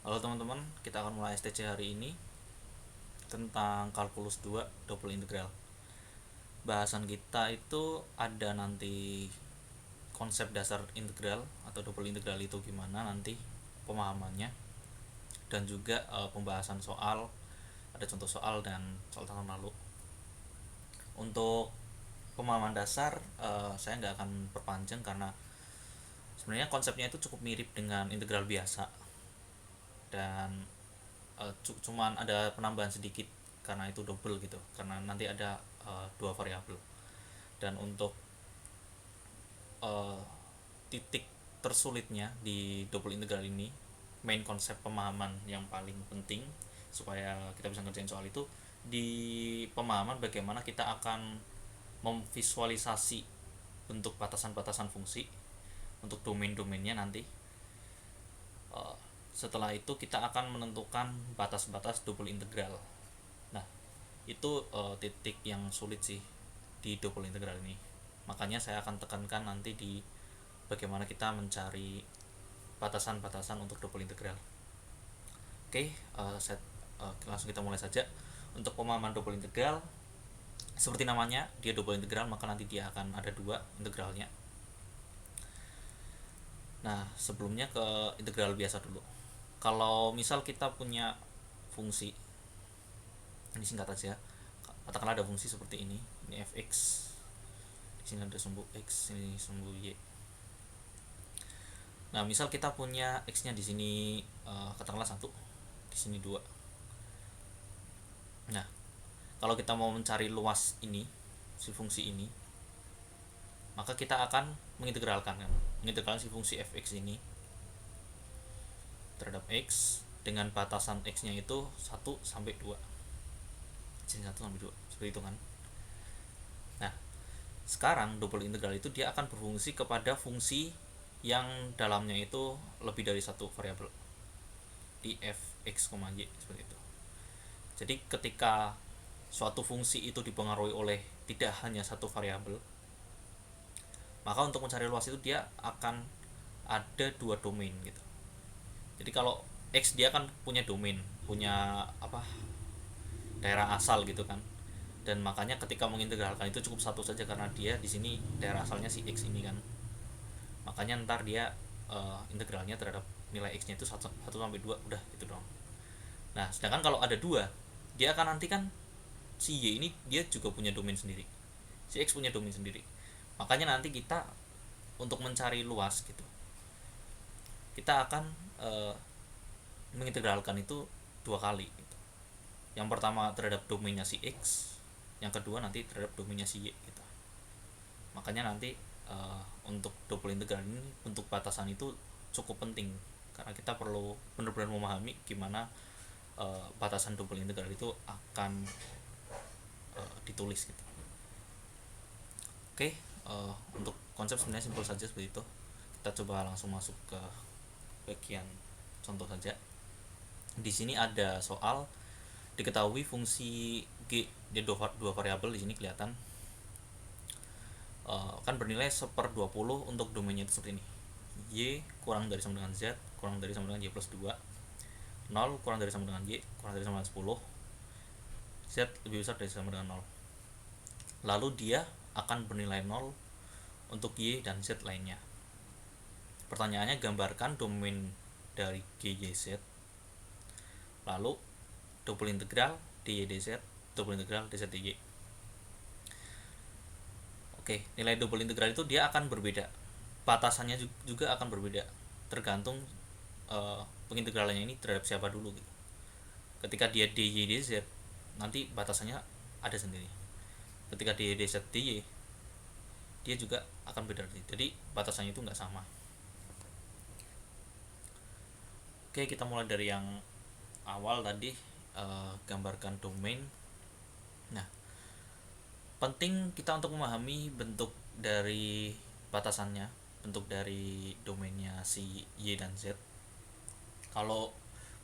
Halo teman-teman, kita akan mulai STC hari ini tentang kalkulus 2 double integral. Bahasan kita itu ada nanti konsep dasar integral atau double integral itu gimana nanti pemahamannya, dan juga pembahasan soal, ada contoh soal dan soal tahun lalu. Untuk pemahaman dasar saya nggak akan perpanjang karena sebenarnya konsepnya itu cukup mirip dengan integral biasa, dan cuman ada penambahan sedikit karena itu double gitu, karena nanti ada dua variabel. Dan untuk uh, titik tersulitnya di double integral ini, main konsep pemahaman yang paling penting supaya kita bisa ngerjain soal itu di pemahaman bagaimana kita akan memvisualisasi bentuk batasan-batasan fungsi untuk domain-domainnya nanti. Setelah itu kita akan menentukan batas-batas double integral. Nah, itu titik yang sulit sih di double integral ini. Makanya saya akan tekankan nanti di bagaimana kita mencari batasan-batasan untuk double integral. Oke, langsung kita mulai saja. Untuk pemahaman double integral, seperti namanya, dia double integral, maka nanti dia akan ada dua integralnya. Nah, sebelumnya ke integral biasa dulu. Kalau misal kita punya fungsi, ini singkat aja, katakanlah ada fungsi seperti ini fx, di sini ada sumbu x, ini sumbu y. Nah, misal kita punya x-nya di sini katakanlah 1, di sini 2. Nah, kalau kita mau mencari luas ini, si fungsi ini, maka kita akan mengintegralkan kan. Mengintegralkan si fungsi fx ini terhadap x dengan batasan x-nya itu 1 sampai 2. Sini 1 sampai 2, seperti itu kan. Nah, sekarang double integral itu dia akan berfungsi kepada fungsi yang dalamnya itu lebih dari satu variabel, di fx, y, seperti itu. Jadi ketika suatu fungsi itu dipengaruhi oleh tidak hanya satu variabel, maka untuk mencari luas itu dia akan ada dua domain gitu. Jadi kalau x dia kan punya domain, punya apa, daerah asal gitu kan. Dan makanya ketika mengintegralkan itu cukup satu saja karena dia di sini daerah asalnya si x ini kan. Makanya ntar dia integralnya terhadap nilai x-nya itu 1 sampai 2, udah gitu dong. Nah, sedangkan kalau ada dua, dia akan nanti kan si y ini dia juga punya domain sendiri. Si x punya domain sendiri. Makanya nanti kita untuk mencari luas gitu, kita akan mengintegralkan itu dua kali gitu. Yang pertama terhadap domainnya si x, yang kedua nanti terhadap domainnya si y gitu. Makanya nanti untuk double integral ini untuk batasan itu cukup penting karena kita perlu benar-benar memahami gimana batasan double integral itu akan ditulis gitu. Oke, untuk konsep sebenarnya simpel saja seperti itu. Kita coba langsung masuk ke bagian contoh saja. Di sini ada soal, diketahui fungsi g, dia dua variabel di sini kelihatan, kan bernilai 1/20 untuk domainnya itu seperti ini. Y kurang dari sama dengan z kurang dari sama dengan y plus 2, 0 kurang dari sama dengan y kurang dari sama dengan 10, z lebih besar dari sama dengan 0. Lalu dia akan bernilai 0 untuk y dan z lainnya. Pertanyaannya, gambarkan domain dari g, y, z, lalu double integral dy dz, double integral dz dy. Oke, nilai double integral itu dia akan berbeda, batasannya juga akan berbeda tergantung pengintegralannya ini terhadap siapa dulu gitu. Ketika dia dy dz, nanti batasannya ada sendiri. Ketika dy dz dy, dia juga akan beda, jadi batasannya itu nggak sama. Oke, kita mulai dari yang awal tadi, gambarkan domain. Nah, penting kita untuk memahami bentuk dari batasannya, bentuk dari domainnya si y dan z. Kalau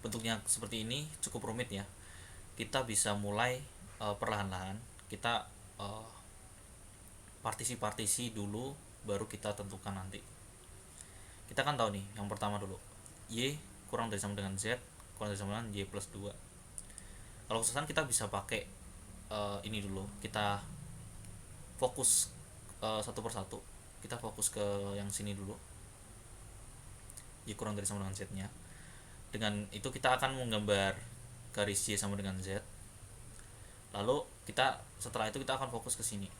bentuknya seperti ini cukup rumit ya, kita bisa mulai perlahan-lahan. Kita partisi-partisi dulu, baru kita tentukan nanti. Kita kan tahu nih, yang pertama dulu, y kurang dari sama dengan z kurang dari sama dengan Y plus 2. Kalau kesusahan kita bisa pakai ini dulu, kita fokus satu persatu, kita fokus ke yang sini dulu, Y kurang dari sama dengan Z nya. Dengan itu kita akan menggambar garis Y sama dengan Z, lalu kita setelah itu kita akan fokus ke sini,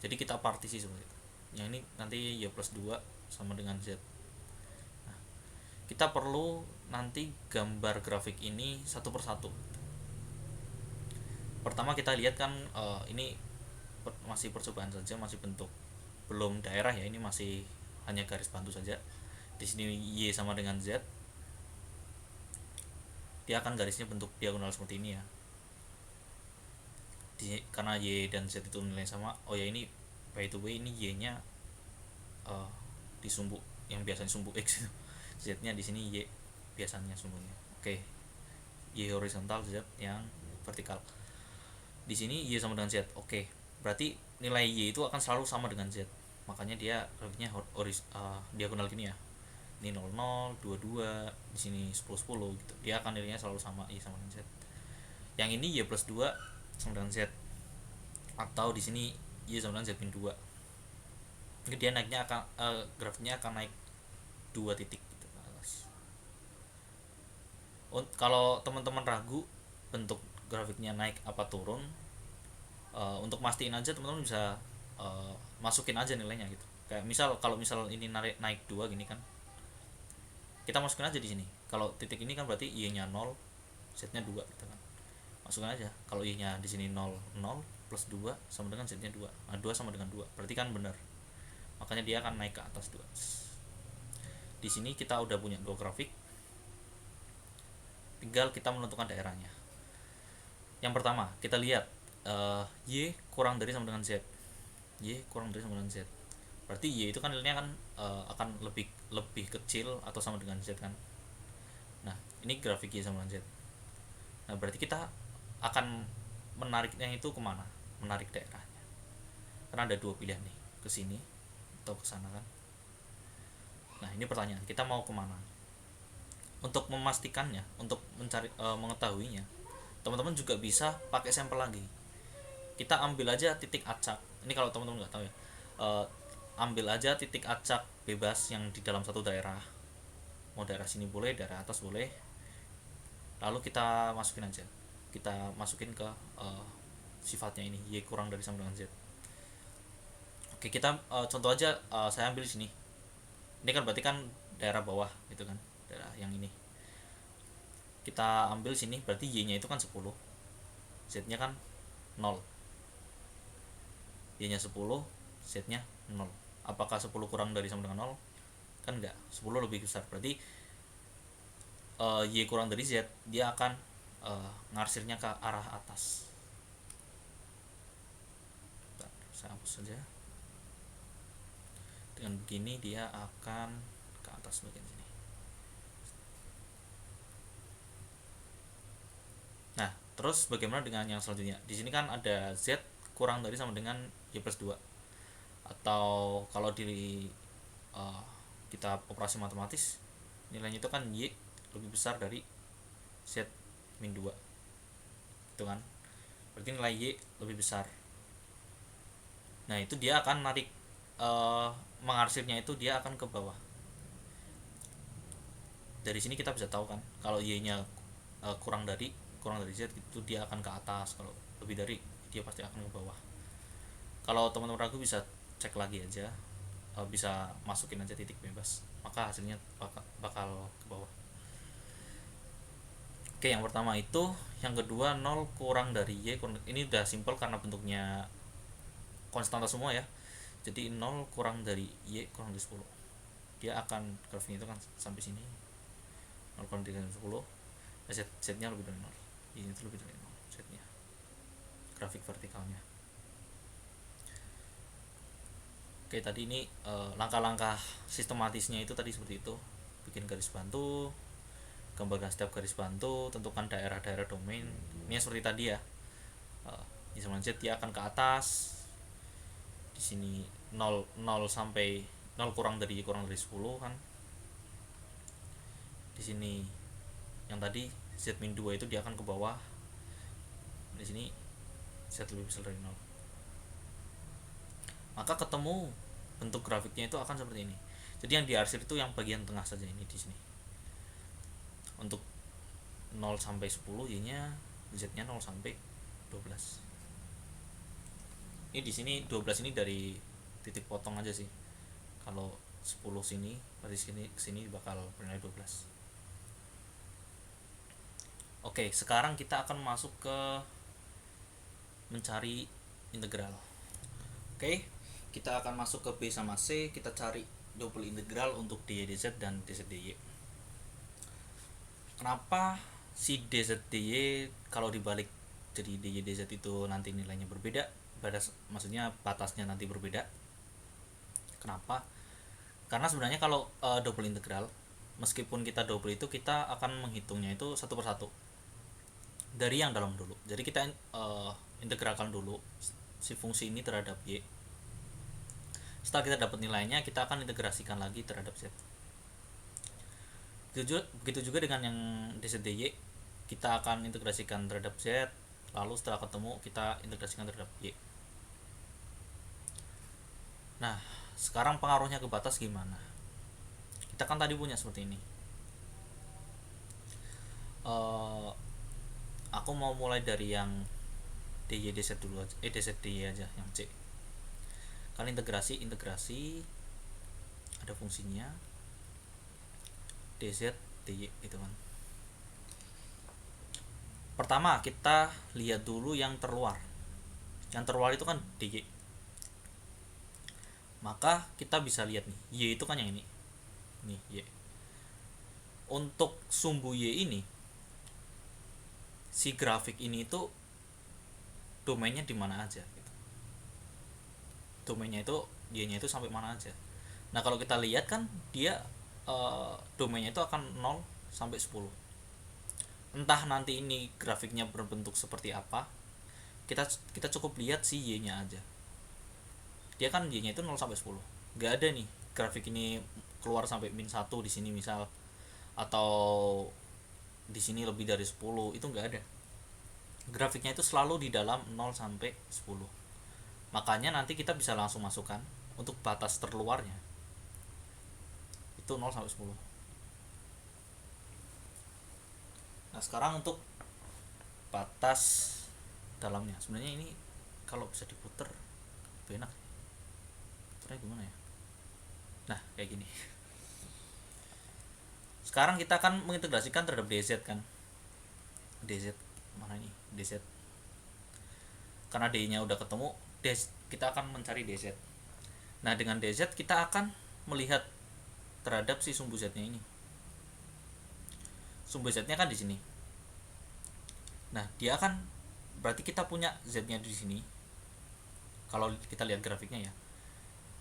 jadi kita partisi seperti itu. Yang ini nanti Y plus 2 sama dengan Z. Nah, kita perlu nanti gambar grafik ini satu persatu. Pertama kita lihat kan ini masih percobaan saja, masih bentuk belum daerah ya, ini masih hanya garis bantu saja. Di sini Y sama dengan Z, dia akan garisnya bentuk diagonal seperti ini ya. Karena Y dan Z itu nilai sama. Oh ya, ini by the way ini Y nya di sumbu yang biasanya sumbu X, Z nya di sini Y biasanya sumbunya. Oke, Y horizontal, Z yang vertikal. Di sini Y sama dengan Z. Oke, berarti nilai Y itu akan selalu sama dengan Z, makanya dia grafiknya diagonal gini ya. Ini 00, 22, di sini 10, 10 gitu. Dia akan nilainya selalu sama, Y sama dengan Z. Yang ini Y plus 2 sama dengan Z, atau di sini Y sama dengan Z min 2. Ini dia naiknya akan grafiknya akan naik 2 titik gitu ke atas. Kalau teman-teman ragu bentuk grafiknya naik apa turun, untuk mastiin aja teman-teman bisa masukin aja nilainya gitu. Kayak kalau misal ini naik 2 gini kan, kita masukin aja di sini. Kalau titik ini kan berarti Y-nya 0, Z-nya 2 gitu kan. Masukkan aja. Kalau Y-nya di sini 0, 0 plus 2 sama dengan Z-nya 2. Nah, 2 sama dengan 2. Berarti kan benar. Makanya dia akan naik ke atas 2. Di sini kita udah punya 2 grafik. Tinggal kita menentukan daerahnya. Yang pertama, kita lihat Y kurang dari sama dengan Z. Y kurang dari sama dengan Z. Berarti Y itu kan nilainya kan akan lebih kecil atau sama dengan Z kan. Nah, ini grafik Y sama dengan Z. Nah, berarti kita akan menariknya itu kemana? Menarik daerahnya. Karena ada 2 pilihan nih, ke sini atau ke sana kan. Nah, ini pertanyaan, kita mau kemana? Untuk memastikannya, untuk mengetahuinya, teman-teman juga bisa pakai sampel lagi. Kita ambil aja titik acak. Ini kalau teman-teman nggak tahu ya, ambil aja titik acak bebas yang di dalam satu daerah. Mau daerah sini boleh, daerah atas boleh. Lalu kita masukin aja. Kita masukin ke sifatnya ini, Y kurang dari sama dengan Z. Oke, kita contoh aja, saya ambil sini. Ini kan berarti kan daerah bawah gitu kan, daerah yang ini. Kita ambil sini, berarti Y-nya itu kan 10, Z-nya kan 0. Y-nya 10, Z-nya 0. Apakah 10 kurang dari sama dengan 0? Kan enggak, 10 lebih besar. Berarti Y kurang dari Z, dia akan ngarsirnya ke arah atas. Bentar, saya hapus saja. Dengan begini dia akan ke atas bagian sini. Nah, terus bagaimana dengan yang selanjutnya? Di sini kan ada Z kurang dari sama dengan Y plus 2. Atau kalau di kita operasi matematis, nilainya itu kan Y lebih besar dari Z min 2. Itu kan. Berarti nilai Y lebih besar. Nah, itu dia akan narik mengarsirnya itu dia akan ke bawah. Dari sini kita bisa tahu kan, kalau Y-nya kurang dari Z itu dia akan ke atas, kalau lebih dari dia pasti akan ke bawah. Kalau teman-teman ragu bisa cek lagi aja, bisa masukin aja titik bebas, maka hasilnya bakal ke bawah. Oke, yang pertama itu. Yang kedua 0 kurang dari Y. Ini udah simple karena bentuknya konstanta semua ya. Jadi 0 kurang dari Y kurang dari 10, dia akan grafiknya itu kan sampai sini. 0 kurang dari 10, Z nya lebih dari 0, ini itu lebih dari 0 Z nya, grafik vertikalnya. Oke, tadi ini langkah-langkah sistematisnya itu tadi seperti itu. Bikin garis bantu, gambarkan setiap garis bantu, tentukan daerah-daerah domain. Ini seperti tadi ya, ini sama Z dia akan ke atas. Di sini 0 sampai 0 kurang dari 10 kan. Di sini yang tadi Z-2 itu dia akan ke bawah, di sini Z lebih besar dari 0, maka ketemu bentuk grafiknya itu akan seperti ini. Jadi yang diarsir itu yang bagian tengah saja, ini di sini. Untuk 0 sampai 10 Y-nya, Z-nya 0 sampai 12. Ini di sini 12 ini dari titik potong aja sih. Kalau 10 sini, dari sini ke sini bakal bernilai 12. Oke, sekarang kita akan masuk ke mencari integral. Oke, kita akan masuk ke B sama C, kita cari double integral untuk dy dz dan dz dy. Kenapa si dz dy kalau dibalik jadi dy dz itu nanti nilainya berbeda, maksudnya batasnya nanti berbeda? Kenapa? Karena sebenarnya kalau double integral, meskipun kita double itu kita akan menghitungnya itu satu persatu dari yang dalam dulu. Jadi kita integralkan dulu si fungsi ini terhadap y. Setelah kita dapat nilainya, kita akan integrasikan lagi terhadap z. Begitu juga dengan yang dz dy, kita akan integrasikan terhadap z, lalu setelah ketemu kita integrasikan terhadap y. Nah, sekarang pengaruhnya ke batas gimana? Kita kan tadi punya seperti ini. Aku mau mulai dari yang dy dz dulu aja, dz dy aja, yang c. Kalian integrasi ada fungsinya dz dy gitu kan. Pertama kita lihat dulu yang terluar. Yang terluar itu kan dy. Maka kita bisa lihat nih, y itu kan yang ini. Nih, y. Untuk sumbu y ini, si grafik ini itu domainnya di mana aja gitu. Domainnya itu y-nya itu sampai mana aja. Nah, kalau kita lihat kan dia domainnya itu akan 0 sampai 10. Entah nanti ini grafiknya berbentuk seperti apa, kita cukup lihat si y-nya aja. Dia kan y-nya itu 0 sampai 10. Gak ada nih grafik ini keluar sampai min 1 di sini misal, atau di sini lebih dari 10, itu gak ada. Grafiknya itu selalu di dalam 0 sampai 10. Makanya nanti kita bisa langsung masukkan untuk batas terluarnya itu 0 sampai 10. Nah, sekarang untuk batas dalamnya, sebenarnya ini kalau bisa diputer lebih enak. Puternya gimana ya? Nah, kayak gini. Sekarang kita akan mengintegrasikan terhadap dz kan. Dz mana ini? Dz. Karena d-nya udah ketemu, kita akan mencari dz. Nah, dengan dz kita akan melihat terhadap si sumbu z-nya ini. Sumbu z-nya kan di sini. Nah, dia akan berarti kita punya z-nya di sini. Kalau kita lihat grafiknya ya,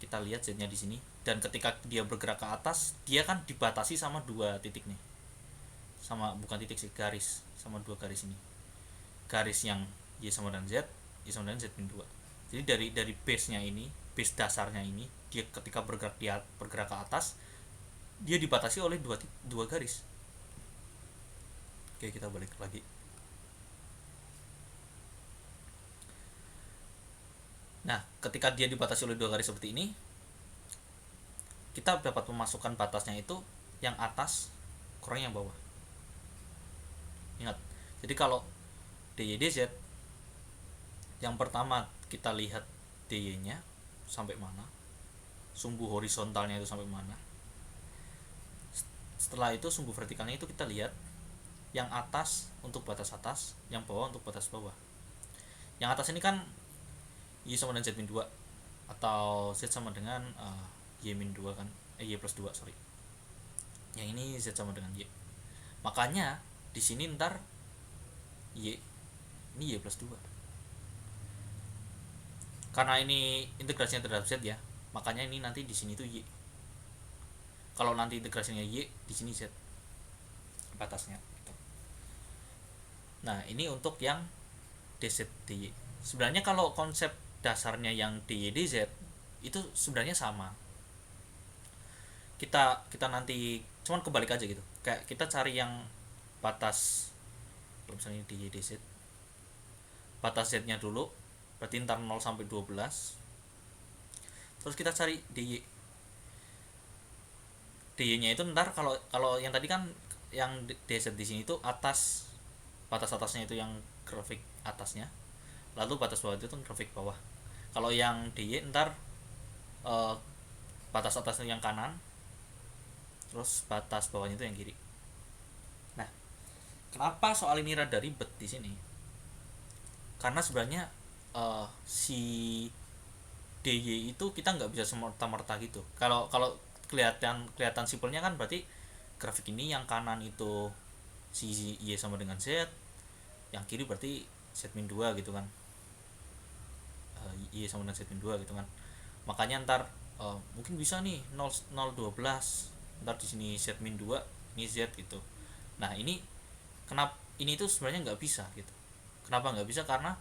kita lihat z-nya di sini, dan ketika dia bergerak ke atas, dia kan dibatasi sama dua titik nih. Sama, bukan titik sih, garis, sama dua garis ini. Garis yang y sama dengan z, y sama dengan z-2. Jadi dari base-nya ini, base dasarnya ini, dia ketika bergerak ke atas, dia dibatasi oleh dua garis. Oke, kita balik lagi. Nah, ketika dia dibatasi oleh dua garis seperti ini, kita dapat memasukkan batasnya itu yang atas kurang yang bawah. Ingat, jadi kalau dy dz, yang pertama kita lihat dy-nya sampai mana, sumbu horizontalnya itu sampai mana. Setelah itu sumbu vertikalnya itu kita lihat yang atas untuk batas atas, yang bawah untuk batas bawah. Yang atas ini kan y sama dengan z-2 atau z sama dengan y-2 kan, y plus 2 sorry. Yang ini z sama dengan y. Makanya di sini ntar y ini y plus 2. Karena ini integrasinya terhadap z ya, makanya ini nanti di sini tuh y. Kalau nanti integrasinya y, di sini z batasnya. Nah, ini untuk yang dz dy. Sebenarnya kalau konsep dasarnya yang dy dz itu sebenarnya sama. Kita nanti cuman kebalik aja gitu. Kayak kita cari yang batas, kalau misalnya dy dz, batas z nya dulu, berarti ntar 0 sampai 12. Terus kita cari dy nya itu ntar, kalau kalau yang tadi kan yang dz di sini itu atas, batas atasnya itu yang grafik atasnya, lalu batas bawah itu grafik bawah. Kalau yang dy ntar eh, batas atasnya yang kanan, terus batas bawahnya itu yang kiri. Nah, kenapa soal ini rada ribet di sini? Karena sebenarnya si dy itu kita nggak bisa semerta-merta gitu. Kalau kalau kelihatan simpelnya kan, berarti grafik ini yang kanan itu si y sama dengan z, yang kiri berarti z min 2 gitu kan. Y sama dengan z min 2 gitu kan. Makanya ntar mungkin bisa nih 0 0 12, ntar di sini z min 2, ini z gitu. Nah, ini kenapa ini tuh sebenarnya nggak bisa gitu. Kenapa nggak bisa? Karena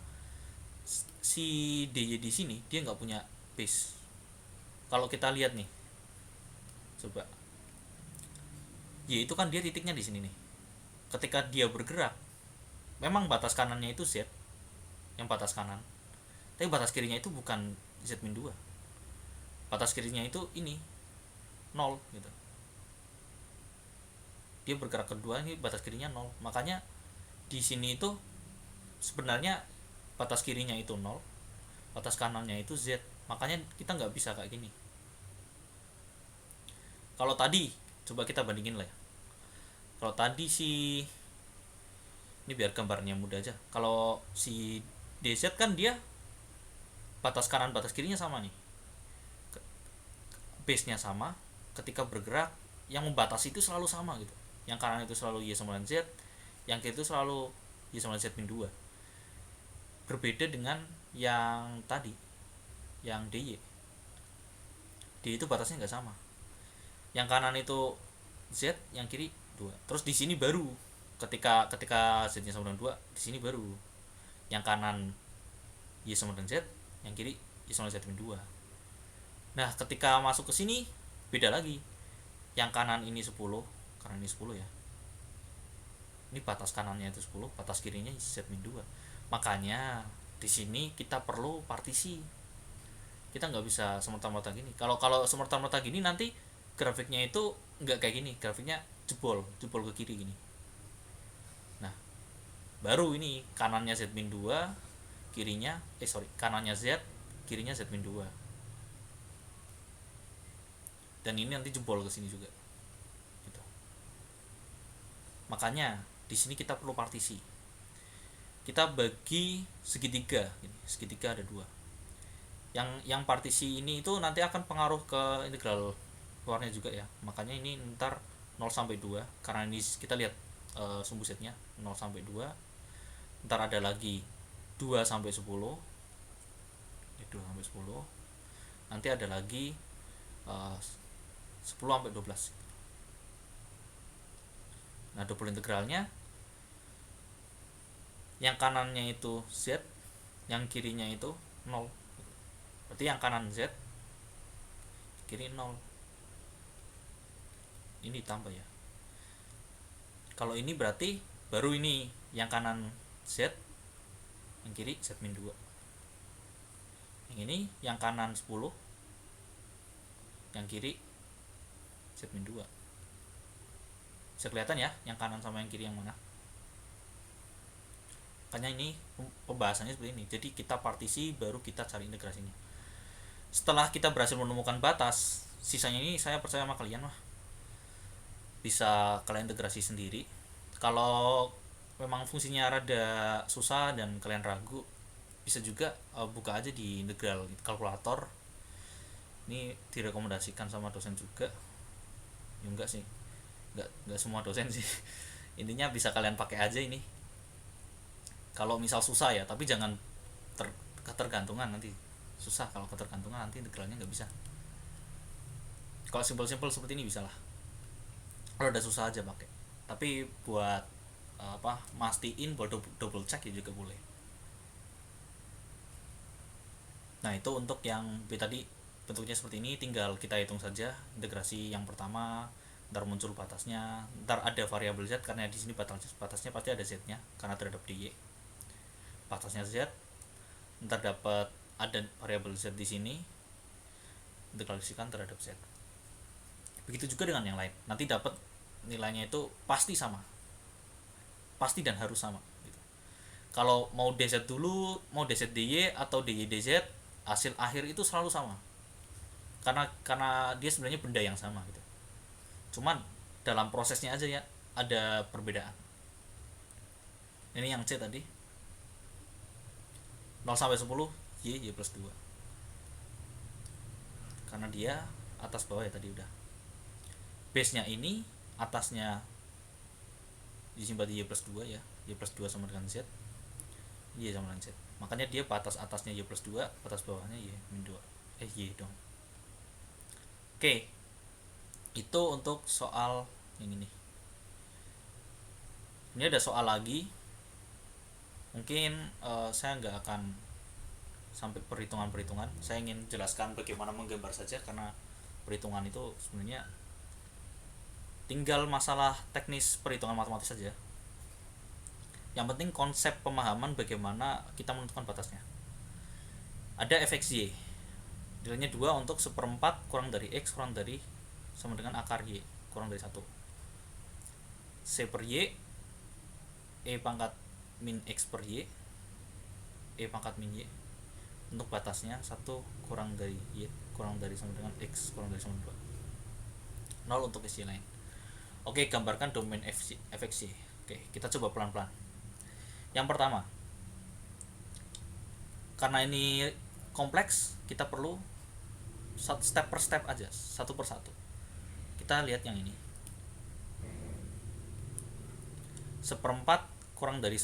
si dy di sini dia nggak punya base. Kalau kita lihat nih, coba y itu kan dia titiknya di sini nih. Ketika dia bergerak, memang batas kanannya itu z, yang batas kanan, tapi batas kirinya itu bukan z min 2. Batas kirinya itu ini 0 gitu. Dia bergerak kedua, ini batas kirinya 0. Makanya di sini itu sebenarnya batas kirinya itu 0, batas kanannya itu z. Makanya kita nggak bisa kayak gini. Kalau tadi coba kita bandingin lah ya. Kalau tadi si, ini biar gambarnya mudah aja, kalau si dz kan dia batas kanan batas kirinya sama nih, base nya sama, ketika bergerak yang membatasi itu selalu sama gitu. Yang kanan itu selalu y sama dengan z, yang kiri itu selalu y sama dengan z min 2. Berbeda dengan yang tadi, yang dy itu batasnya nggak sama. Yang kanan itu z, yang kiri 2. Terus di sini baru ketika z nya sama dengan 2, di sini baru yang kanan y sama dengan z, yang kiri y sama dengan z min 2. Nah, ketika masuk ke sini beda lagi. Yang kanan ini 10, karena ini 10 ya. Ini batas kanannya itu 10, batas kirinya z min 2. Makanya di sini kita perlu partisi. Kita nggak bisa semerta-merta gini. Kalau semerta-merta gini nanti grafiknya itu nggak kayak gini, grafiknya jebol ke kiri gini. Nah, baru ini kanannya z min 2, kirinya kanannya z, kirinya z min 2. Dan ini nanti jebol ke sini juga gitu. Makanya di sini kita perlu partisi. Kita bagi segitiga, segitiga ada 2. Yang partisi ini itu nanti akan pengaruh ke integral luarnya juga ya. Makanya ini ntar 0 sampai 2, karena ini kita lihat sumbu z-nya 0 sampai 2. Ntar ada lagi 2 sampai 10. 2 sampai 10. Nanti ada lagi 10 sampai 12. Nah, double integralnya yang kanannya itu z, yang kirinya itu 0. Berarti yang kanan z, kiri 0. Ini ditambah ya. Kalau ini berarti baru ini yang kanan z, yang kiri z min 2. Yang ini yang kanan 10, yang kiri z min 2. Bisa kelihatan ya yang kanan sama yang kiri yang mana. Makanya ini pembahasannya seperti ini. Jadi kita partisi baru kita cari integrasinya. Setelah kita berhasil menemukan batas, sisanya ini saya percaya sama kalian mah bisa kalian integrasi sendiri. Kalau memang fungsinya rada susah dan kalian ragu, bisa juga buka aja di integral kalkulator. Ini direkomendasikan sama dosen juga. Ya enggak sih, enggak semua dosen sih. Intinya bisa kalian pakai aja ini. Kalau misal susah ya, tapi jangan ketergantungan, nanti susah. Kalau ketergantungan nanti integralnya nggak bisa. Kalau simpel-simpel seperti ini bisa lah. Kalau udah susah aja pakai. Tapi buat mastiin, buat double check ya juga boleh. Nah, itu untuk yang B tadi bentuknya seperti ini, tinggal kita hitung saja integrasi yang pertama ntar muncul batasnya, ntar ada variabel z karena di sini batasnya pasti ada z-nya karena terhadap dy, batasnya z, ntar dapat ada variabel z di sini, integrasikan terhadap z. Begitu juga dengan yang lain, nanti dapat nilainya itu pasti sama, pasti dan harus sama gitu. Kalau mau dz dulu, mau dz dy atau dy dz, hasil akhir itu selalu sama karena dia sebenarnya benda yang sama gitu, cuman dalam prosesnya aja ya ada perbedaan. Ini yang C tadi 0 sampai 10 y plus 2 karena dia atas bawah ya tadi udah. Base nya ini atasnya disimpan di y plus 2 ya, y plus 2 sama dengan z, y sama dengan z, makanya dia batas atasnya y plus 2, batas bawahnya y min 2, y dong. Oke, itu untuk soal yang ini. Ini ada soal lagi, mungkin saya nggak akan sampai perhitungan-perhitungan, saya ingin jelaskan bagaimana menggambar saja karena perhitungan itu sebenarnya tinggal masalah teknis perhitungan matematis saja. Yang penting konsep pemahaman bagaimana kita menentukan batasnya. Ada fxy, nilainya 2 untuk seperempat kurang dari x kurang dari sama dengan akar y kurang dari 1. C per y, e pangkat min x per y, e pangkat min y, untuk batasnya 1 kurang dari y kurang dari sama dengan x kurang dari sama 2, 0 untuk x y lain. Oke, gambarkan domain fxy. Oke, kita coba pelan-pelan. Yang pertama, karena ini kompleks, kita perlu step per step aja, satu per satu. Kita lihat yang ini, seperempat kurang dari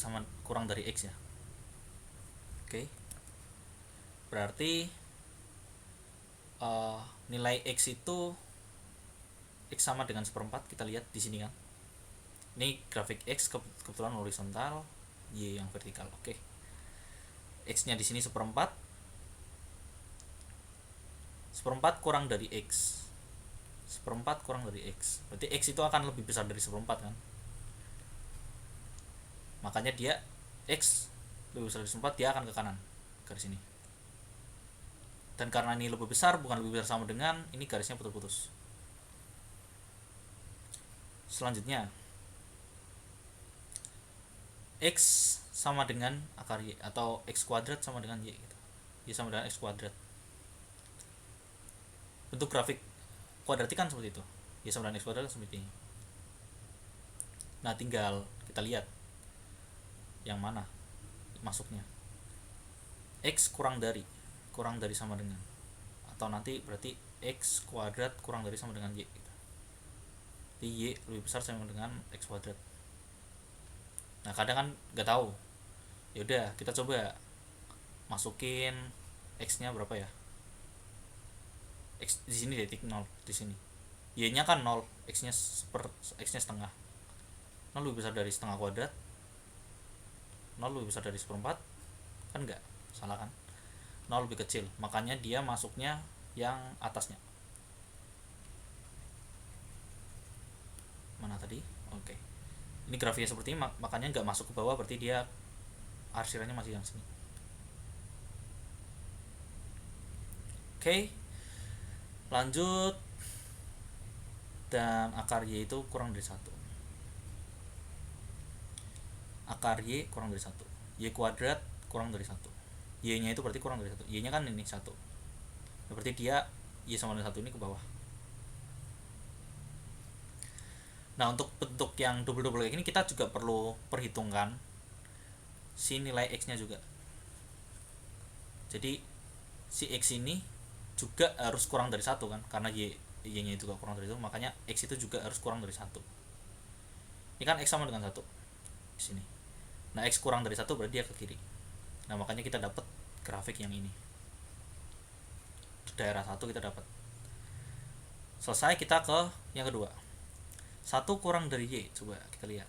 x ya. Oke, berarti nilai x itu x sama dengan seperempat. Kita lihat di sini kan, ini grafik x kebetulan horizontal, y yang vertikal. Oke, x nya di sini seperempat kurang dari x, seperempat kurang dari x, berarti x itu akan lebih besar dari seperempat kan, makanya dia x lebih besar dari seperempat, dia akan ke kanan garis ini. Dan karena ini lebih besar, bukan lebih besar sama dengan, ini garisnya putus-putus. Selanjutnya x sama dengan akar y atau x kuadrat sama dengan y gitu. Y sama dengan x kuadrat. Bentuk grafik kuadratik kan seperti itu, y sama dengan x kuadrat seperti ini. Nah, tinggal kita lihat yang mana masuknya, x kurang dari sama dengan, atau nanti berarti x kuadrat kurang dari sama dengan y gitu. Jadi y lebih besar sama dengan x kuadrat. Nah, kadang kan nggak tahu, yaudah kita coba masukin x nya berapa ya, x di sini titik 0 di sini, y nya kan 0, x nya setengah, 0 lebih besar dari setengah kuadrat, 0 lebih besar dari seperempat, kan enggak, salah kan, 0 lebih kecil, makanya dia masuknya yang atasnya. Mana tadi? Oke, ini grafiknya seperti ini, makanya nggak masuk ke bawah, berarti dia arsirannya masih yang sini. Oke, lanjut. Dan akar y itu kurang dari 1, akar y kurang dari 1, y kuadrat kurang dari 1, y nya itu berarti kurang dari 1, y nya kan ini 1, berarti dia y sama dengan 1 ini ke bawah. Nah, untuk bentuk yang double-double kayak gini kita juga perlu perhitungkan si nilai x nya juga. Jadi si x ini juga harus kurang dari 1 kan, karena y nya itu kurang dari 1, makanya x itu juga harus kurang dari 1. Ini kan x sama dengan 1 di sini. Nah, x kurang dari 1 berarti dia ke kiri. Nah, makanya kita dapat grafik yang ini. Di daerah 1 kita dapat. Selesai, kita ke yang kedua. 1 kurang dari y, coba kita lihat.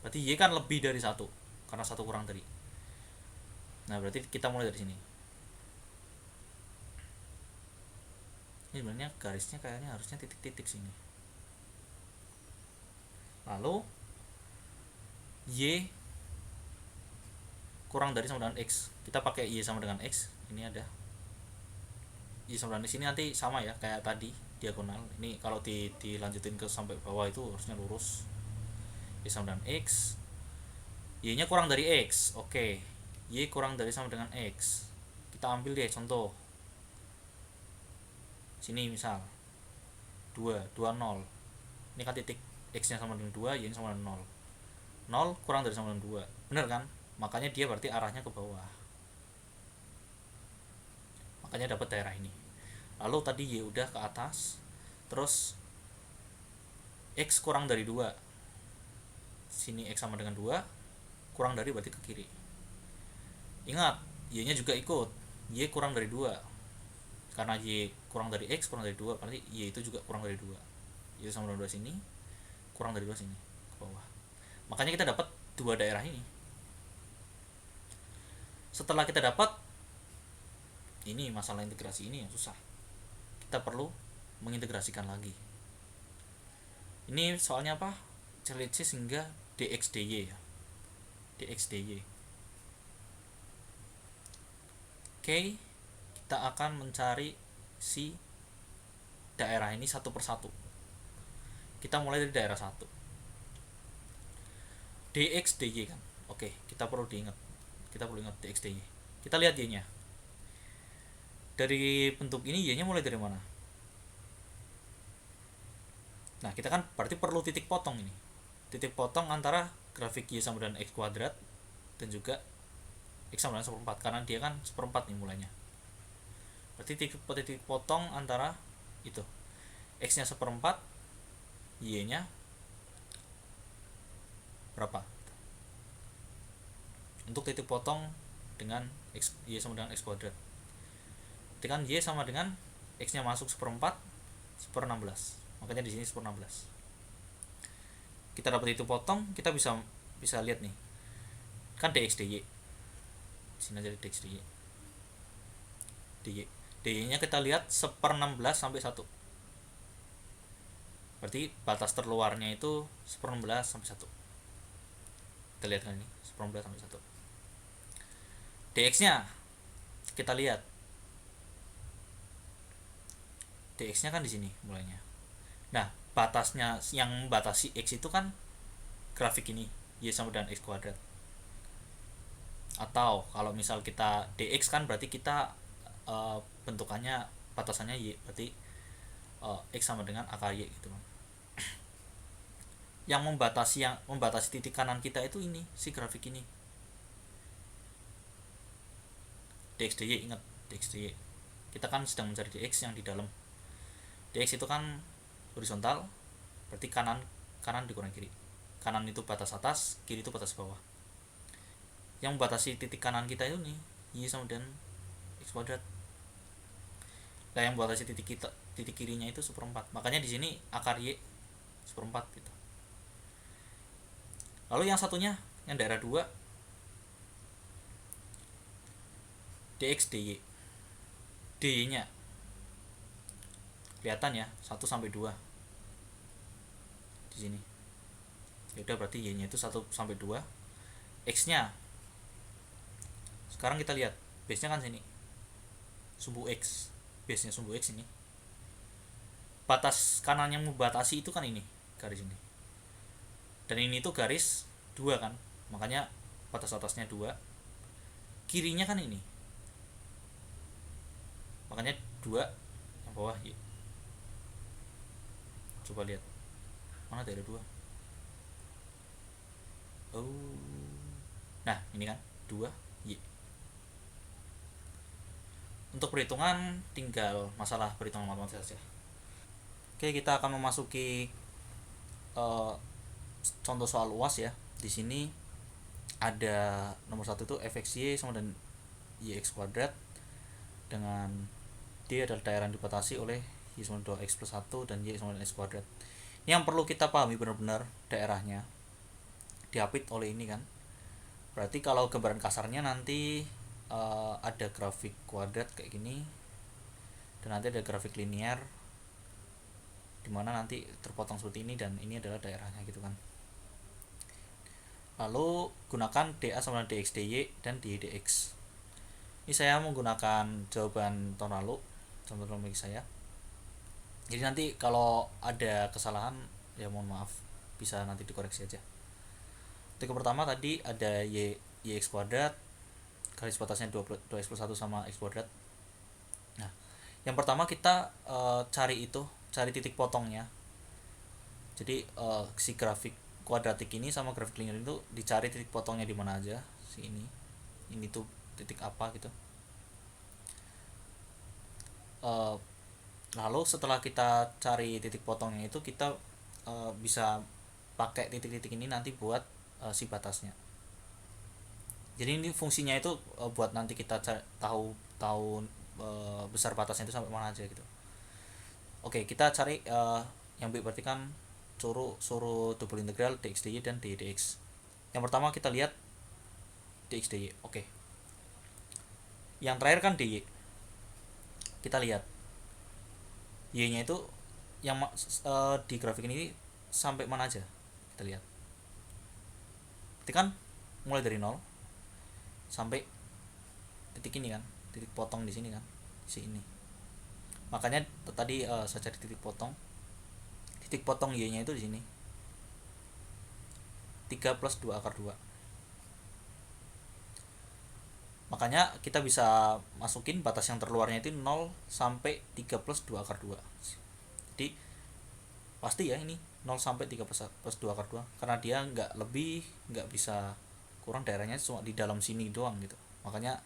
Berarti y kan lebih dari 1 karena 1 kurang dari. Nah, berarti kita mulai dari sini. Ini sebenarnya garisnya kayaknya harusnya titik-titik sini. Lalu y kurang dari sama dengan x, kita pakai y sama dengan x. Ini ada y sama dengan x, ini nanti sama ya kayak tadi diagonal. Ini kalau dilanjutin ke sampai bawah itu harusnya lurus. Y sama dengan x, y nya kurang dari x. Oke, y kurang dari sama dengan x. Kita ambil deh contoh sini, misal 2, 2, 0. Ini kan titik x nya sama dengan 2, y nya sama dengan 0. 0 kurang dari sama dengan 2, bener kan? Makanya dia berarti arahnya ke bawah, makanya dapat daerah ini. Lalu tadi y udah ke atas, terus x kurang dari 2, sini x sama dengan 2, kurang dari berarti ke kiri. Ingat, y nya juga ikut, y kurang dari 2, karena y kurang dari x kurang dari 2, berarti y itu juga kurang dari 2. Y sama dengan 2 sini, kurang dari 2 sini ke bawah. Makanya kita dapat dua daerah ini. Setelah kita dapat ini, masalah integrasi ini yang susah, kita perlu mengintegrasikan lagi. Ini soalnya apa? Celicis hingga dx dy ya, dx dy. Oke, kita akan mencari si daerah ini satu persatu. Kita mulai dari daerah 1, dx dy kan. Oke, kita perlu ingat dx dy. Kita lihat y nya dari bentuk ini, y nya mulai dari mana? Nah, kita kan berarti perlu titik potong ini, titik potong antara grafik y sama dengan x kuadrat dan juga x sama dengan 1/4, karena dia kan 1/4 nih mulainya. Berarti titik potong antara itu, x nya 1/4, y nya berapa. Untuk titik potong dengan x, y sama dengan x kuadrat, kan y sama dengan x nya masuk 1/4, 1/16, makanya di sini 1/16. Kita dapat itu potong, kita bisa lihat nih kan dx dy, sini aja dx dy. dy nya kita lihat 1/16 sampai 1, berarti batas terluarnya itu 1/16 sampai 1. Kita lihat kan ini 1/16 sampai 1. dx nya kita lihat, dx nya kan di sini mulainya. Nah, batasnya yang membatasi x itu kan grafik ini, y sama dengan x kuadrat. Atau kalau misal kita dx kan berarti kita bentukannya batasannya y, berarti x sama dengan akar y gitu kan. Yang membatasi titik kanan kita itu ini, si grafik ini, dx dy. Ingat dx dy, kita kan sedang mencari dx yang di dalam. Dx itu kan horizontal, berarti kanan dikurangi kiri. Kanan itu batas atas, kiri itu batas bawah. Yang membatasi titik kanan kita itu nih, y sama dengan x kuadrat. Nah, yang membatasi titik kirinya itu 1/4, makanya di sini akar y 1/4 gitu. Lalu yang satunya, yang daerah 2, dx dy. dy nya kelihatan ya, 1 sampai 2 di sini. Ya udah, berarti y nya itu 1 sampai 2. X nya sekarang kita lihat, base nya kan sini, sumbu x, base nya sumbu x ini. Batas kanan yang membatasi itu kan ini, garis ini, dan ini tuh garis 2 kan, makanya batas atasnya 2, kirinya kan ini, makanya 2, yang bawah y. Coba lihat mana daerah 2. Oh, nah ini kan 2 y. Untuk perhitungan tinggal masalah perhitungan matematika saja. Oke, kita akan memasuki contoh soal UAS ya. Di sini ada nomor 1 itu fxy sama dengan yx kuadrat, dengan D adalah daerah yang dibatasi oleh y sama dengan 2x plus 1 dan y sama dengan x kuadrat. Yang perlu kita pahami benar-benar daerahnya diapit oleh ini kan. Berarti kalau gambaran kasarnya nanti ada grafik kuadrat kayak gini, dan nanti ada grafik linear dimana nanti terpotong seperti ini, dan ini adalah daerahnya gitu kan. Lalu gunakan DA sama dengan DX DY dan DY DX. Ini saya menggunakan jawaban tahun lalu, contoh bagi saya. Jadi nanti kalau ada kesalahan ya mohon maaf, bisa nanti dikoreksi aja. Titik pertama tadi ada y x kuadrat, garis batasnya 2x plus 1 sama x kuadrat. Nah, yang pertama kita cari titik potongnya. Jadi si grafik kuadratik ini sama grafik linear itu dicari titik potongnya di mana aja. Ini tuh titik apa gitu. Lalu setelah kita cari titik potongnya itu, kita bisa pakai titik-titik ini nanti buat si batasnya. Jadi ini fungsinya itu buat nanti kita tahu besar batasnya itu sampai mana aja gitu. Oke, kita cari yang B berarti kan suruh double integral dx dy dan dy dx. Yang pertama kita lihat dx dy. Oke. Yang terakhir kan dy. Kita lihat y-nya itu yang di grafik ini sampai mana aja. Kita lihat. Berarti kan mulai dari 0 sampai titik ini kan, titik potong di sini kan, di sini. Makanya tadi saya cari titik potong y-nya itu di sini, 3 plus 2 akar 2. Makanya kita bisa masukin batas yang terluarnya itu 0 sampai 3 plus 2 akar 2. Jadi pasti ya ini 0 sampai 3 plus 2 akar 2, karena dia nggak lebih, nggak bisa kurang, daerahnya cuma di dalam sini doang gitu. Makanya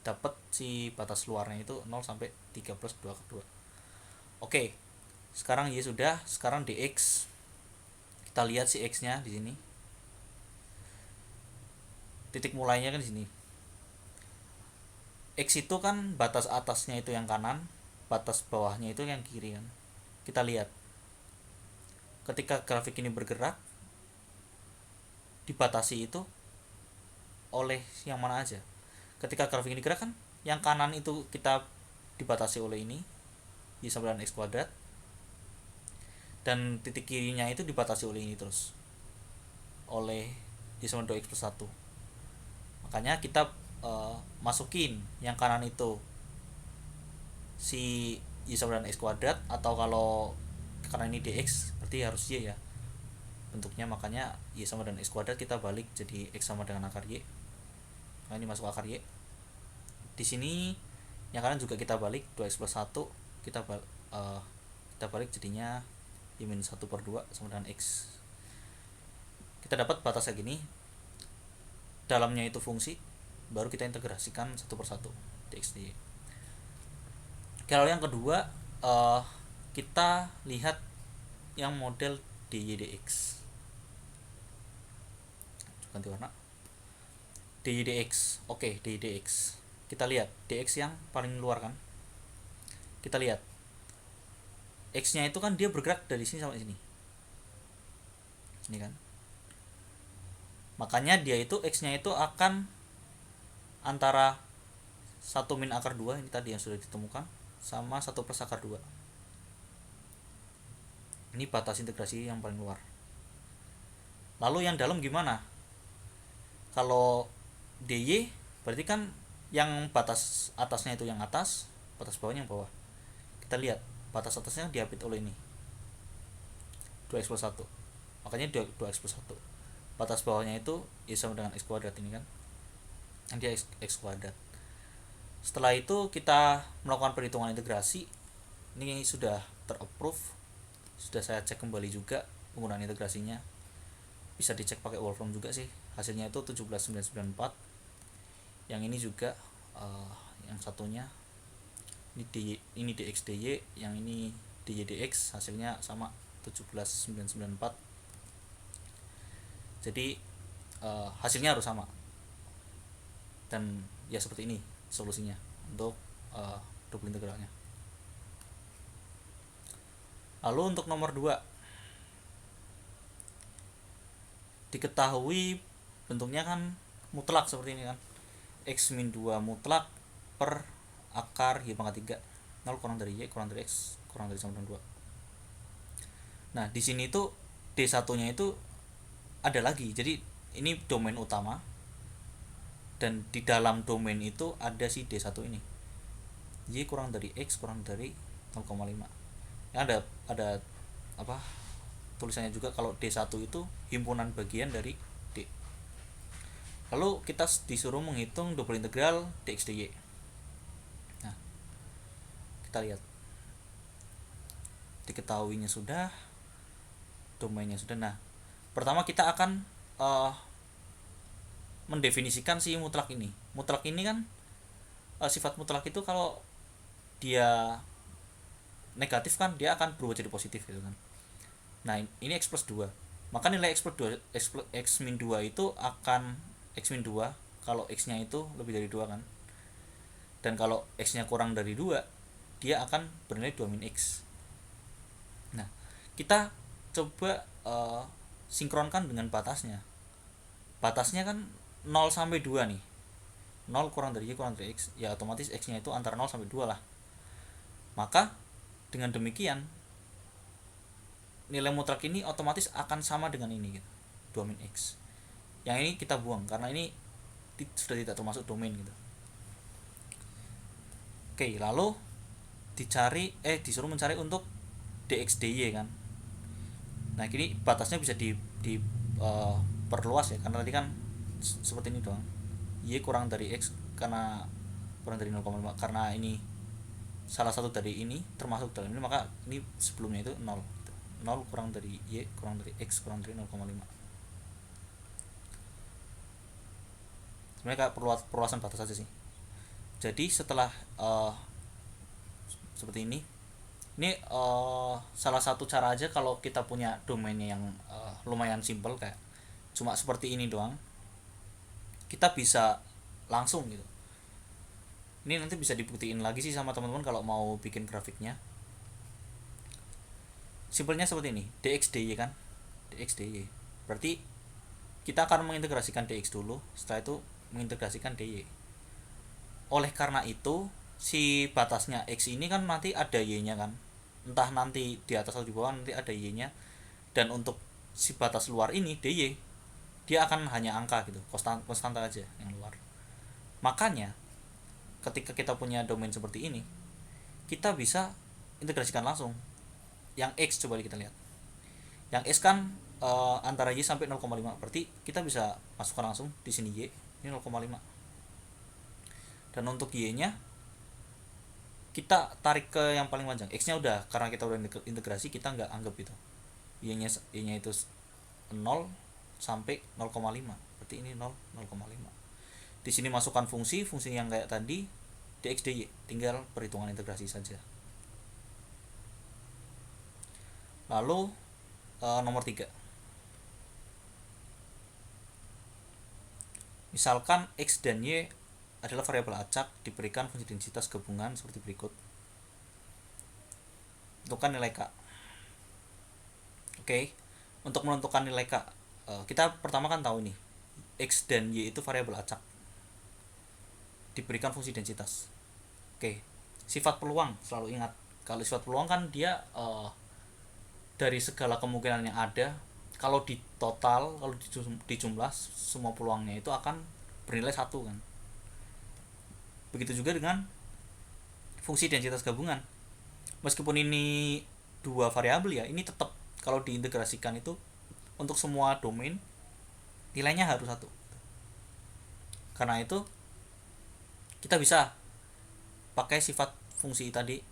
dapat si batas luarnya itu 0 sampai 3 plus 2 akar 2. Oke, sekarang y sudah. Sekarang dx, kita lihat si x nya di sini, titik mulainya kan di sini. X itu kan batas atasnya itu yang kanan, batas bawahnya itu yang kiri kan. Kita lihat ketika grafik ini bergerak, dibatasi itu oleh yang mana aja. Ketika grafik ini gerak kan, yang kanan itu kita dibatasi oleh ini y sama dengan x kuadrat, dan titik kirinya itu dibatasi oleh ini terus, oleh y sama 2x plus 1. Makanya kita masukin yang kanan itu si y sama dengan x kuadrat, atau kalau karena ini dx berarti harus y ya bentuknya. Makanya y sama dengan x kuadrat kita balik jadi x sama dengan akar y. Nah, ini masuk akar y. Di sini yang kanan juga kita balik 2x plus 1, kita balik jadinya y minus 1 per 2 sama dengan x. Kita dapat batasnya gini, dalamnya itu fungsi, baru kita integrasikan 1 per 1 dx dy. Kalau yang kedua, kita lihat yang model dy dx. Ganti warna. dy dx. Oke, dy dx. Kita lihat dx yang paling luar kan. Kita lihat x-nya itu kan dia bergerak dari sini sampai sini. Ini kan. Makanya dia itu x-nya itu akan antara 1 min akar 2 ini tadi yang sudah ditemukan sama 1 plus akar 2. Ini batas integrasi yang paling luar. Lalu yang dalam gimana? Kalau dy berarti kan yang batas atasnya itu yang atas, batas bawahnya yang bawah. Kita lihat batas atasnya diapit oleh ini 2x plus 1. Makanya 2x plus 1. Batas bawahnya itu y sama dengan x kuadrat ini kan. Dia x kuadrat. Setelah itu kita melakukan perhitungan integrasi. Ini sudah terapprove, sudah saya cek kembali juga penggunaan integrasinya. Bisa dicek pakai Wolfram juga sih. Hasilnya itu 17994. Yang ini juga yang satunya ini dx dy, yang ini dy dx, hasilnya sama 17994. Jadi hasilnya harus sama. Dan ya seperti ini solusinya untuk double integralnya. Lalu untuk nomor 2, diketahui bentuknya kan mutlak seperti ini kan, x min 2 mutlak per akar y pangkat 3, 0 kurang dari y kurang dari x kurang dari sama dengan 2. Nah di sini tuh d1 nya itu ada lagi, jadi ini domain utama, dan di dalam domain itu ada si D1 ini, Y kurang dari X kurang dari 0,5. Ya, ada apa tulisannya juga kalau D1 itu himpunan bagian dari D. Lalu kita disuruh menghitung double integral dx dy. Nah, kita lihat, diketahuinya sudah, domainnya sudah. Nah, pertama kita akan mendefinisikan si mutlak ini. Mutlak ini kan sifat mutlak itu kalau dia negatif kan dia akan berubah jadi positif gitu kan. Nah, ini X plus 2. Maka nilai X plus 2, X min 2 itu akan X min 2 kalau X nya itu lebih dari 2 kan. Dan kalau X nya kurang dari 2, dia akan bernilai 2 min X. Nah, kita coba sinkronkan dengan batasnya. Batasnya kan 0 sampai 2 nih. 0 kurang dari Y kurang dari X, ya otomatis X nya itu antara 0 sampai 2 lah. Maka dengan demikian nilai mutlak ini otomatis akan sama dengan ini gitu, 2 min X. Yang ini kita buang karena ini sudah tidak termasuk domain gitu. Oke, lalu disuruh mencari untuk dx dy kan. Nah, ini batasnya bisa perluas ya, karena tadi kan seperti ini doang. Y kurang dari X karena kurang dari 0,5, karena ini salah satu dari ini termasuk dalam ini, maka ini sebelumnya itu 0 gitu. 0 kurang dari Y kurang dari X kurang dari 0,5. Sebenarnya kayak perluasan batas saja sih. Jadi setelah seperti ini salah satu cara aja kalau kita punya domainnya yang lumayan simple, kayak cuma seperti ini doang, kita bisa langsung gitu. Ini nanti bisa dibuktiin lagi sih sama teman-teman kalau mau bikin grafiknya. Simpelnya seperti ini, dx dy kan, dx dy berarti kita akan mengintegrasikan dx dulu, setelah itu mengintegrasikan dy. Oleh karena itu si batasnya x ini kan nanti ada y nya kan, entah nanti di atas atau di bawah nanti ada y nya. Dan untuk si batas luar ini dy, dia akan hanya angka gitu, konstanta aja yang luar. Makanya ketika kita punya domain seperti ini, kita bisa integrasikan langsung. Yang X coba kita lihat, yang X kan antara Y sampai 0,5, berarti kita bisa masukkan langsung di sini Y ini 0,5. Dan untuk Y nya kita tarik ke yang paling panjang. X nya udah, karena kita udah integrasi, kita nggak anggap itu. Y nya itu 0 sampai 0,5, berarti ini 0, 0,5. Di sini masukkan fungsi yang kayak tadi dx dy, tinggal perhitungan integrasi saja. Lalu nomor 3, misalkan x dan y adalah variabel acak diberikan fungsi densitas gabungan seperti berikut. Tentukan nilai k. Oke, untuk menentukan nilai k, kita pertama kan tahu nih, x dan y itu variabel acak diberikan fungsi densitas. Oke, sifat peluang selalu ingat. Kalau sifat peluang kan dia dari segala kemungkinan yang ada, kalau di total, kalau dijumlah semua peluangnya itu akan bernilai 1 kan. Begitu juga dengan fungsi densitas gabungan. Meskipun ini 2 variabel ya, ini tetap kalau diintegrasikan itu untuk semua domain nilainya harus 1. Karena itu kita bisa pakai sifat fungsi tadi,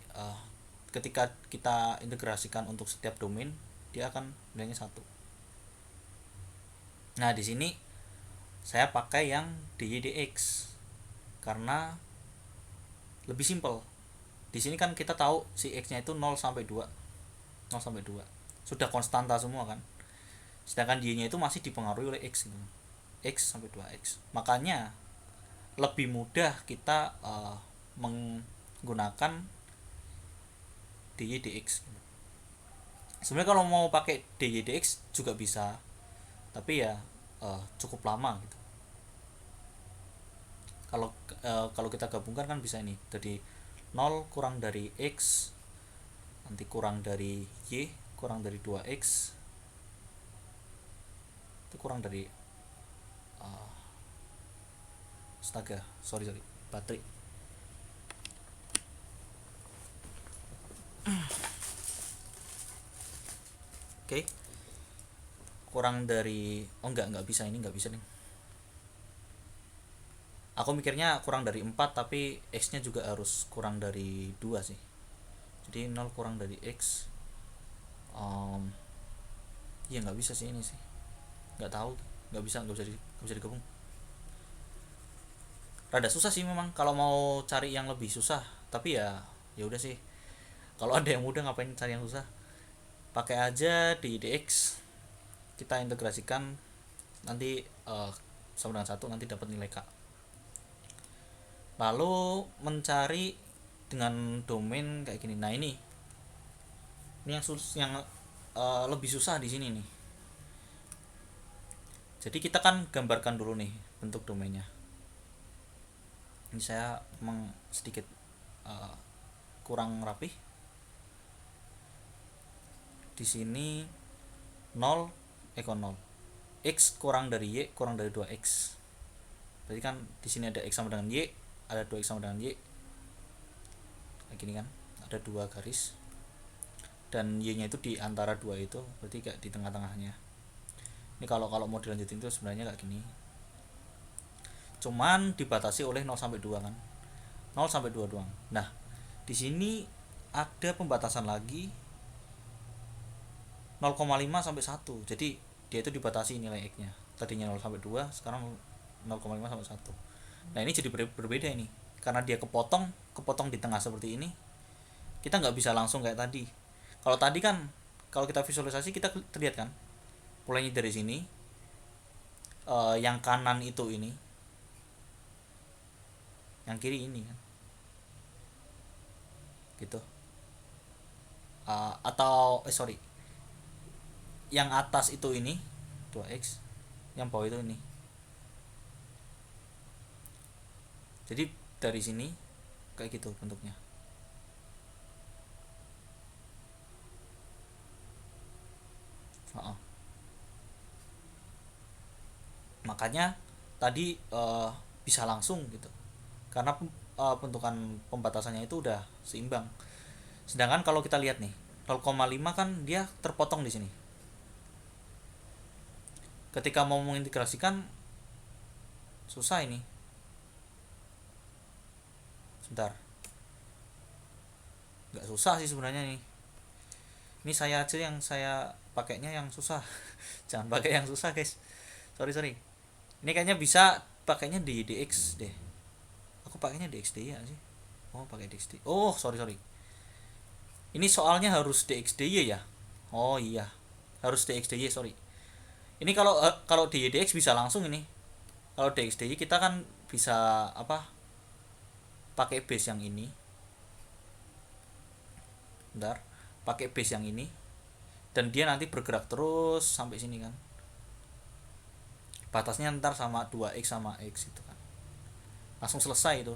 ketika kita integrasikan untuk setiap domain, dia akan nilainya 1. Nah, di sini saya pakai yang dy dx karena lebih simpel. Di sini kan kita tahu si x nya itu 0 sampai 2. 0 sampai 2. Sudah konstanta semua kan. Sedangkan y nya itu masih dipengaruhi oleh x gitu. X sampai 2x. Makanya lebih mudah kita menggunakan dy dx. Sebenarnya kalau mau pakai dy dx juga bisa, tapi ya cukup lama gitu. Kalau kita gabungkan kan bisa ini, jadi 0 kurang dari x, nanti kurang dari y, kurang dari 2x, itu kurang dari astaga, sorry baterai. Oke, kurang dari, oh nggak bisa, ini nggak bisa nih. Aku mikirnya kurang dari 4, tapi x nya juga harus kurang dari 2 sih. Jadi 0 kurang dari x, ya nggak bisa sih ini sih, nggak tahu, nggak bisa digabung. Rada susah sih memang kalau mau cari yang lebih susah, tapi ya udah sih, kalau ada yang mudah ngapain cari yang susah. Pakai aja di dx, kita integrasikan nanti sama dengan 1, nanti dapat nilai k. Lalu mencari dengan domain kayak gini. Nah ini yang lebih susah di sini nih. Jadi kita kan gambarkan dulu nih bentuk domainnya. Ini saya memang sedikit kurang rapi. Di sini 0 x kurang dari y kurang dari 2x. Berarti kan di sini ada x sama dengan y, ada 2x sama dengan y. Kayak gini kan, ada 2 garis. Dan y-nya itu di antara 2 itu, berarti kayak di tengah-tengahnya. Ini kalau mau dilanjutin itu sebenarnya kayak gini. Cuman dibatasi oleh 0 sampai 2 kan. 0 sampai 2 doang. Nah, di sini ada pembatasan lagi 0,5 sampai 1. Jadi dia itu dibatasi nilai x-nya. Tadinya 0 sampai 2, sekarang 0,5 sampai 1. Nah, ini jadi berbeda ini. Karena dia kepotong di tengah seperti ini. Kita nggak bisa langsung kayak tadi. Kalau tadi kan, kalau kita visualisasi kita terlihat kan, mulainya dari sini, yang kanan itu ini, yang kiri ini kan, gitu. Atau sorry, yang atas itu ini 2x, yang bawah itu ini. Jadi dari sini kayak gitu bentuknya. Makanya tadi bisa langsung gitu, karena bentukan pembatasannya itu udah seimbang. Sedangkan kalau kita lihat nih 0,5 kan dia terpotong di sini. Ketika mau mengintegrasikan susah ini. Sebentar, nggak susah sih sebenarnya nih. Ini saya aja yang saya pakainya yang susah. Jangan pakai yang susah guys. Sorry. Ini kayaknya bisa pakainya di dx deh. Aku pakainya dxdy ya sih. Oh pakai dxdy. Oh sorry. Ini soalnya harus dxdy ya. Oh iya, harus dxdy, sorry. Ini kalau di dx bisa langsung ini. Kalau dxdy kita kan bisa apa? Pakai base yang ini. Bentar, pakai base yang ini. Dan dia nanti bergerak terus sampai sini kan. Batasnya ntar sama 2x sama x itu kan. Langsung selesai itu.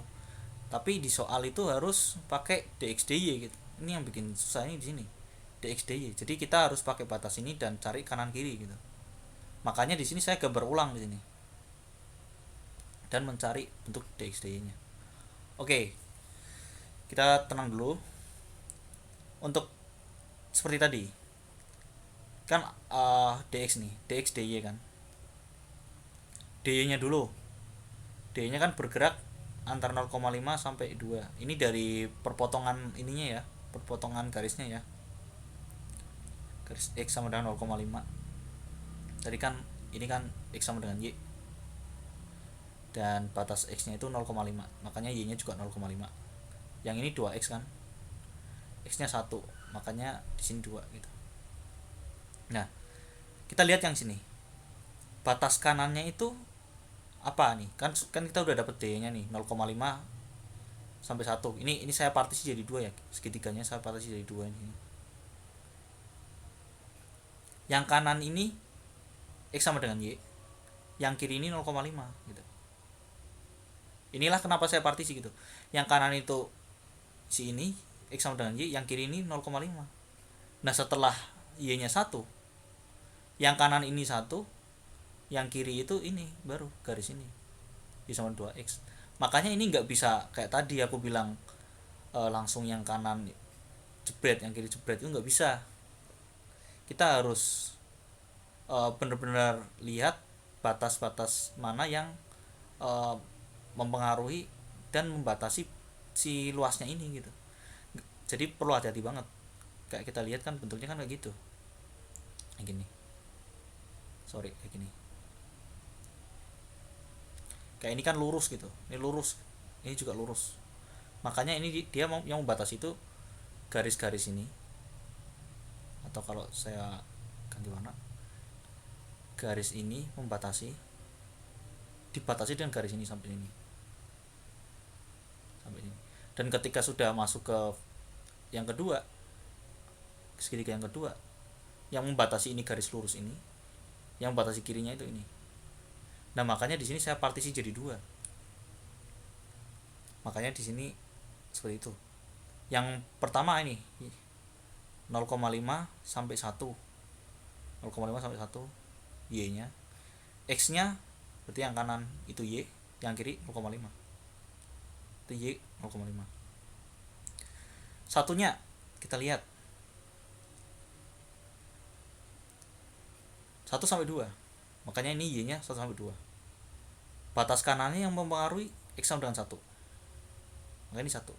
Tapi di soal itu harus pakai dxdy gitu. Ini yang bikin susah ini di sini. dxdy. Jadi kita harus pakai batas ini dan cari kanan kiri gitu. Makanya di sini saya gambar ulang di sini. Dan mencari bentuk dxdy-nya. Oke. Kita tenang dulu. Untuk seperti tadi. Kan dx nih, dx dy kan. dy-nya dulu. dy-nya kan bergerak antara 0,5 sampai 2. Ini dari perpotongan ininya ya, perpotongan garisnya ya. Garis x sama dengan 0,5. Tadi kan ini kan x sama dengan y. Dan batas x-nya itu 0,5. Makanya y-nya juga 0,5. Yang ini 2x kan. X-nya 1. Makanya di sini 2 gitu. Nah, kita lihat yang sini. Batas kanannya itu apa nih? Kan kita udah dapet D-nya nih 0,5 sampai 1. Ini saya partisi jadi 2 ya. Segitiganya saya partisi jadi 2 ini. Yang kanan ini x sama dengan y. Yang kiri ini 0,5 gitu. Inilah kenapa saya partisi gitu. Yang kanan itu si ini x sama dengan y, yang kiri ini 0,5. Nah, setelah y-nya 1, yang kanan ini 1, yang kiri itu ini baru garis ini. Y sama 2x. Makanya ini nggak bisa kayak tadi aku bilang langsung yang kanan jebret yang kiri jebret, itu nggak bisa. Kita harus benar-benar lihat batas-batas mana yang uh, mempengaruhi dan membatasi si luasnya ini gitu. Jadi perlu hati-hati banget. Kayak kita lihat kan bentuknya kan kayak gitu, kayak gini, sorry kayak gini, kayak ini kan lurus gitu, ini lurus, ini juga lurus. Makanya ini dia mau yang membatasi itu garis-garis ini, atau kalau saya ganti warna, garis ini membatasi, dibatasi dengan garis ini sampai ini, sampai ini. Dan ketika sudah masuk ke yang kedua, segitiga yang kedua, yang membatasi ini garis lurus ini, yang membatasi kirinya itu ini. Nah makanya di sini saya partisi jadi dua. Makanya di sini seperti itu. Yang pertama ini 0,5 sampai 1, 0,5 sampai 1 y nya, x nya berarti yang kanan itu y, yang kiri 0,5 itu y 0,5. Satunya kita lihat 1 sampai 2, makanya ini y nya 1 sampai 2. Batas kanannya yang mempengaruhi x sama dengan 1, makanya ini 1.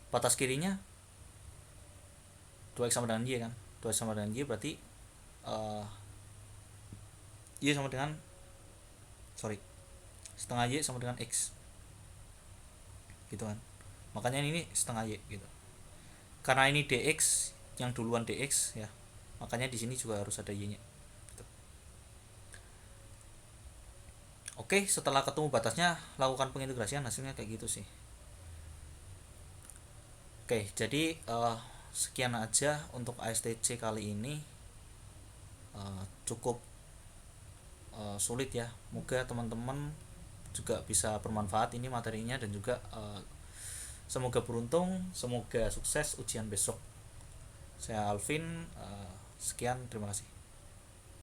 Batas kirinya 2x sama dengan y kan, 2x sama dengan y berarti y sama dengan, sorry, setengah y sama dengan x gitu kan. Makanya ini setengah y gitu. Karena ini dx, yang duluan dx ya, makanya di sini juga harus ada y nya gitu. Oke, setelah ketemu batasnya lakukan pengintegrasian, hasilnya kayak gitu sih. Oke, jadi sekian aja untuk ASTC kali ini. Cukup sulit ya. Moga teman-teman juga bisa bermanfaat ini materinya, dan juga semoga beruntung, semoga sukses ujian besok. Saya Alvin, sekian, terima kasih.